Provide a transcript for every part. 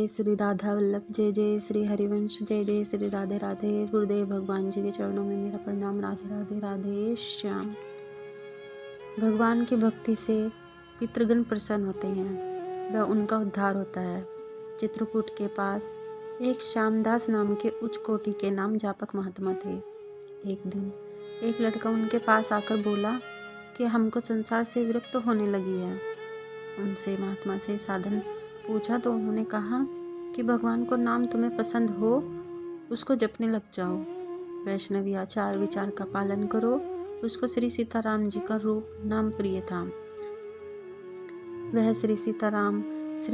जय श्री राधा वल्लभ, जय जय श्री हरिवंश, जय जय श्री राधे राधे। गुरुदेव भगवान जी के चरणों में मेरा प्रणाम। राधे राधे राधे श्याम। भगवान की भक्ति से पितृगण प्रसन्न होते हैं, वह उनका उद्धार होता है। चित्रकूट के पास एक श्यामदास नाम के उच्च कोटि के नाम जापक महात्मा थे। एक दिन एक लड़का उनके पास आकर बोला कि हमको संसार से विरक्त होने लगी है। उनसे महात्मा से साधन पूछा तो उन्होंने कहा कि भगवान को नाम तुम्हें पसंद हो उसको जपने लग जाओ, वैष्णवी आचार विचार का पालन करो। उसको श्री सीताराम जी का रूप नाम प्रिय था। वह श्री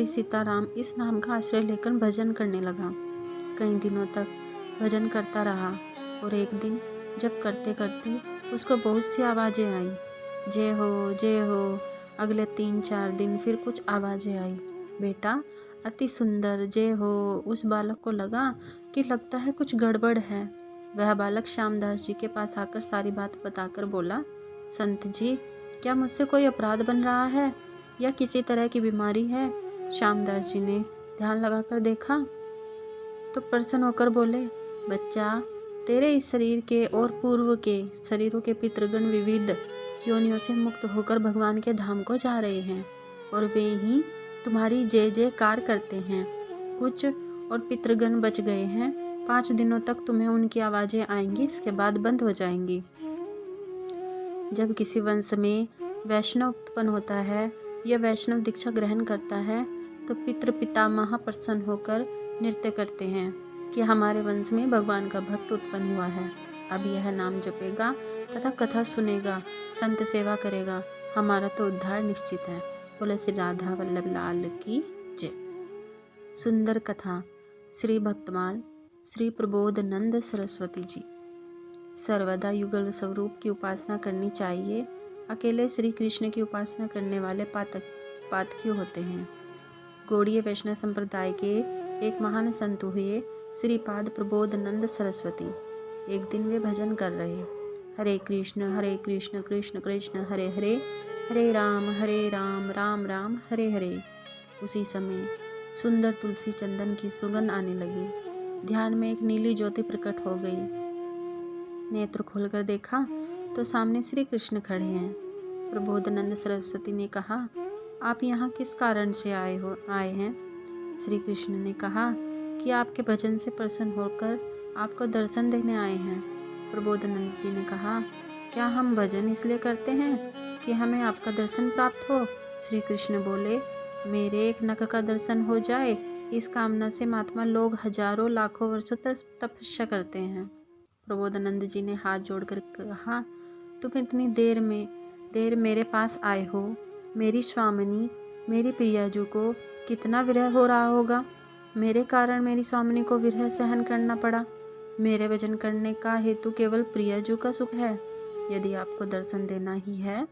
सीताराम इस नाम का आश्रय लेकर भजन करने लगा। कई दिनों तक भजन करता रहा और एक दिन जब करते करते उसको बहुत सी आवाज़ें आई, जय हो जय हो। अगले 3-4 दिन फिर कुछ आवाज़ें आई, बेटा अति सुंदर जय हो। उस बालक को लगा कि लगता है कुछ गड़बड़ है। वह बालक श्यामदास जी के पास आकर सारी बात बताकर बोला, संत जी क्या मुझसे कोई अपराध बन रहा है या किसी तरह की बीमारी है? श्यामदास जी ने ध्यान लगाकर देखा तो प्रसन्न होकर बोले, बच्चा तेरे इस शरीर के और पूर्व के शरीरों के पितृगण विविध योनियों से मुक्त होकर भगवान के धाम को जा रहे हैं और वे ही तुम्हारी जय जयकार करते हैं। कुछ और पितृगण बच गए हैं। 5 दिनों तक तुम्हें उनकी आवाज़ें आएंगी, इसके बाद बंद हो जाएंगी। जब किसी वंश में वैष्णव उत्पन्न होता है या वैष्णव दीक्षा ग्रहण करता है तो पितृ पितामह प्रसन्न होकर नृत्य करते हैं कि हमारे वंश में भगवान का भक्त उत्पन्न हुआ है। अब यह नाम जपेगा तथा कथा सुनेगा, संत सेवा करेगा, हमारा तो उद्धार निश्चित है। बोले श्री राधा वल्लभ लाल की जय। सुंदर कथा। श्री भक्तमाल श्री प्रबोधानंद सरस्वती जी। सर्वदा युगल स्वरूप की उपासना करनी चाहिए। अकेले श्री कृष्ण की उपासना करने वाले पातकी होते हैं। गौड़ीय वैष्णव संप्रदाय के एक महान संत हुए श्रीपाद प्रबोधानंद सरस्वती। एक दिन वे भजन कर रहे, हरे कृष्ण कृष्ण कृष्ण हरे हरे, हरे राम राम राम हरे हरे। उसी समय सुंदर तुलसी चंदन की सुगंध आने लगी। ध्यान में एक नीली ज्योति प्रकट हो गई। नेत्र खोलकर देखा तो सामने श्री कृष्ण खड़े हैं। प्रबोधानंद सरस्वती ने कहा, आप यहाँ किस कारण से आए हैं? श्री कृष्ण ने कहा कि आपके भजन से प्रसन्न होकर आपको दर्शन देने आए हैं। प्रबोधानंद जी ने कहा, क्या हम भजन इसलिए करते हैं कि हमें आपका दर्शन प्राप्त हो? श्री कृष्ण बोले, मेरे एक नख का दर्शन हो जाए, इस कामना से महात्मा लोग हजारों लाखों वर्षों तक तपस्या करते हैं। प्रबोधानंद जी ने हाथ जोड़कर कहा, तुम इतनी देर मेरे पास आए हो, मेरी स्वामिनी मेरी प्रियाजू को कितना विरह हो रहा होगा। मेरे कारण मेरी स्वामिनी को विरह सहन करना पड़ा। मेरे भजन करने का हेतु केवल प्रियाजू का सुख है। यदि आपको दर्शन देना ही है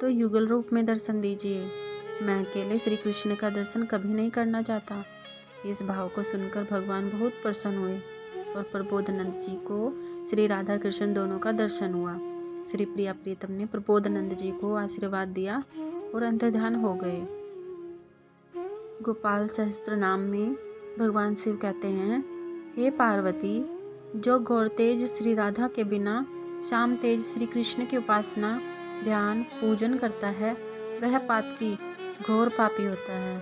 तो युगल रूप में दर्शन दीजिए। मैं अकेले श्री कृष्ण का दर्शन कभी नहीं करना चाहता। इस भाव को सुनकर भगवान बहुत प्रसन्न हुए और प्रबोधानंद जी को श्री राधा कृष्ण दोनों का दर्शन हुआ। श्री प्रिया प्रीतम ने प्रबोधानंद जी को आशीर्वाद दिया और अंतर्ध्यान हो गए। गोपाल सहस्त्र नाम में भगवान शिव कहते हैं, हे पार्वती, जो गौर तेज श्री राधा के बिना श्याम तेज श्री कृष्ण की उपासना ध्यान पूजन करता है वह पातकी घोर पापी होता है।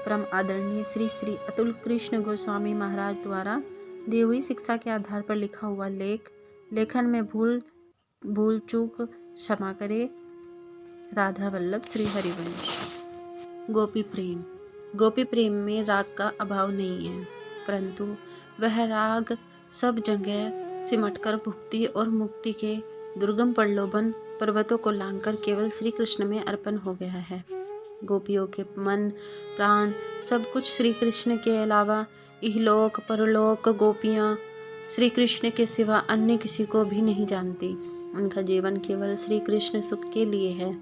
परम आदरणीय श्री श्री अतुल कृष्ण गोस्वामी महाराज द्वारा दी हुई शिक्षा के आधार पर लिखा हुआ लेखन में भूल चूक क्षमा करे। राधा वल्लभ श्री हरिवंश। गोपी प्रेम में राग का अभाव नहीं है, परंतु वह राग सब जगह सिमटकर भुक्ति और मुक्ति के दुर्गम प्रलोभन पर्वतों को लांघकर केवल श्री कृष्ण में अर्पण हो गया है। गोपियों के मन प्राण सब कुछ श्री कृष्ण के अलावा इहलोक परलोक गोपियाँ श्री कृष्ण के सिवा अन्य किसी को भी नहीं जानती। उनका जीवन केवल श्री कृष्ण सुख के लिए है।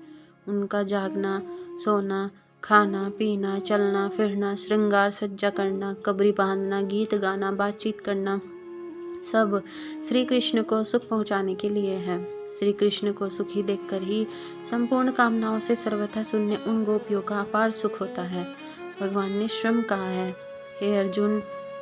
उनका जागना सोना खाना पीना चलना फिरना श्रृंगार सज्जा करना कबरी बांधना गीत गाना बातचीत करना सब श्री कृष्ण को सुख पहुंचाने के लिए है। श्री कृष्ण को सुखी देखकर ही संपूर्ण कामनाओं से सर्वथा शून्य उन गोपियों का अपार सुख होता है। भगवान ने स्वयं कहा है, हे अर्जुन,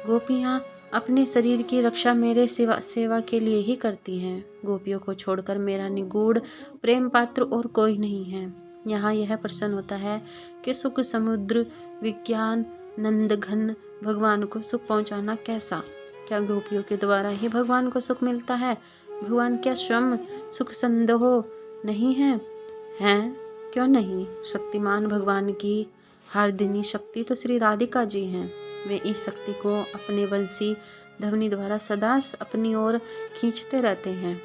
गोपियाँ अपने शरीर की रक्षा मेरे सेवा के लिए ही करती हैं। गोपियों को छोड़कर मेरा निगूढ़ प्रेम पात्र और कोई नहीं है। यहाँ यह प्रश्न होता है कि सुख समुद्र विज्ञान नंद घन भगवान को सुख पहुँचाना कैसा? क्या गोपियों के द्वारा ही भगवान को सुख मिलता है? भगवान क्या स्वयं सुख संदेह नहीं है? हैं? क्यों नहीं? शक्तिमान भगवान की हार्दिनी शक्ति तो श्री राधिका जी हैं। वे इस शक्ति को अपने वंशी ध्वनि द्वारा सदा अपनी ओर खींचते रहते हैं।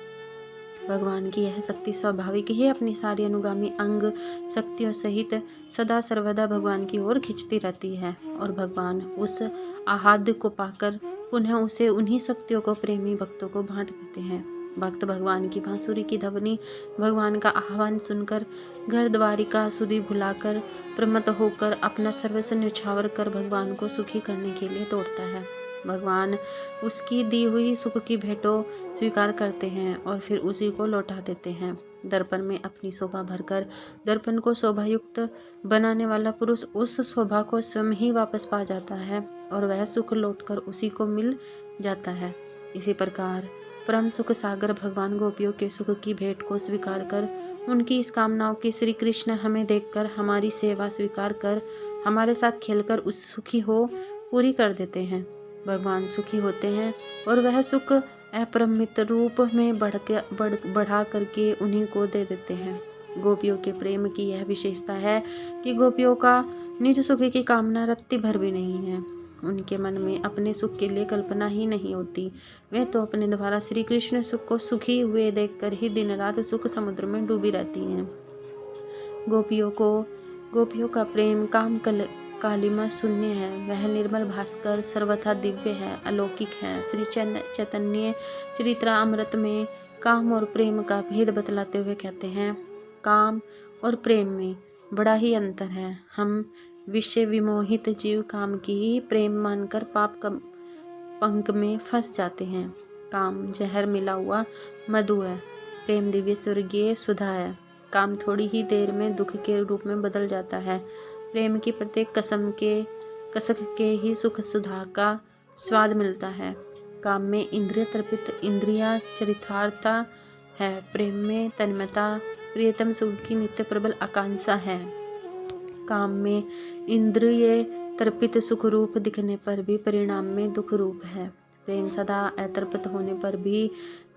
भगवान की यह शक्ति स्वाभाविक ही अपनी सारी अनुगामी अंग शक्तियों सहित सदा सर्वदा भगवान की ओर खींचती रहती है और भगवान उस आहाद्य को पाकर पुनः उसे उन्हीं शक्तियों को प्रेमी भक्तों को बांट देते हैं। भक्त भगवान की बांसुरी की ध्वनि भगवान का आह्वान सुनकर घर द्वारिका सुधि भुलाकर प्रमत्त होकर अपना सर्वस्व न्यौछावर कर भगवान को सुखी करने के लिए दौड़ता है। भगवान उसकी दी हुई सुख की भेंटों स्वीकार करते हैं और फिर उसी को लौटा देते हैं। दर्पण में अपनी शोभा भरकर दर्पण को शोभायुक्त बनाने वाला पुरुष उस शोभा को स्वयं ही वापस पा जाता है और वह सुख लौटकर उसी को मिल जाता है। इसी प्रकार परम सुख सागर भगवान गोपियों के सुख की भेंट को स्वीकार कर उनकी इस कामनाओं की श्री कृष्ण हमें देखकर हमारी सेवा स्वीकार कर हमारे साथ खेलकर उस सुखी हो पूरी कर देते हैं। भगवान सुखी होते हैं और वह सुख अपरिमित रूप में बढ़ा करके उन्हीं को दे देते हैं। गोपियों के प्रेम की यह विशेषता है कि गोपियों का निज सुख की कामना रत्ती भर भी नहीं है। उनके मन में अपने सुख के लिए कल्पना ही नहीं होती। वे तो अपने द्वारा श्री कृष्ण सुख को सुखी हुए देखकर ही दिन रात सुख समुद्र में डूबी रहती हैं। गोपियों का प्रेम कालिमा शून्य है। वह निर्मल भास्कर सर्वथा दिव्य है, अलौकिक है। श्री चैतन्य चरित्रामृत में काम और प्रेम का भेद बतलाते हुए कहते हैं, काम और प्रेम में बड़ा ही अंतर है। हम विषय विमोहित जीव काम की ही प्रेम मानकर पाप पंख में फंस जाते हैं। काम जहर मिला हुआ मधु है, प्रेम दिव्य स्वर्गीय सुधा है। काम थोड़ी ही देर में दुख के रूप में बदल जाता है। प्रेम की प्रत्येक कसक के ही सुख सुधा का स्वाद मिलता है। काम में इंद्रिय तर्पित इंद्रिया चरितार्था है। प्रेम में तन्मयता प्रियतम सुख की नित्य प्रबल आकांक्षा है। काम में इंद्रिय तर्पित सुख रूप दिखने पर भी परिणाम में दुख रूप है। प्रेम सदा अतर्पित होने पर भी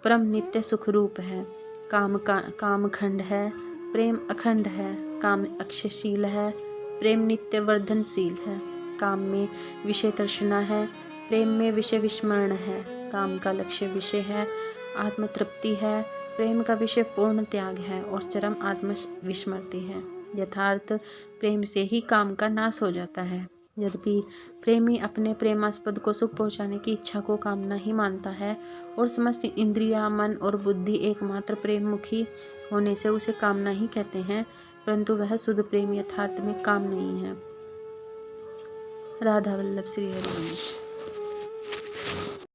परम नित्य सुख रूप है। काम खंड है, प्रेम अखंड है। काम अक्षयशील है, प्रेम नित्य वर्धनशील है। काम में विषय तृष्णा है, प्रेम में विषय विस्मरण है। काम का लक्ष्य विषय है, आत्म तृप्ति है। प्रेम का विषय पूर्ण त्याग है और चरम आत्म विस्मृति है। यथार्थ प्रेम से ही काम का नाश हो जाता है। यद्यपि प्रेमी अपने प्रेमास्पद को सुख पहुंचाने की इच्छा को कामना ही मानता है और समस्त इंद्रिया मन और बुद्धि एकमात्र प्रेम मुखी होने से उसे कामना ही कहते हैं, परंतु वह शुद्ध प्रेम यथार्थ में काम नहीं है। राधा वल्लभ श्री हरिवंश।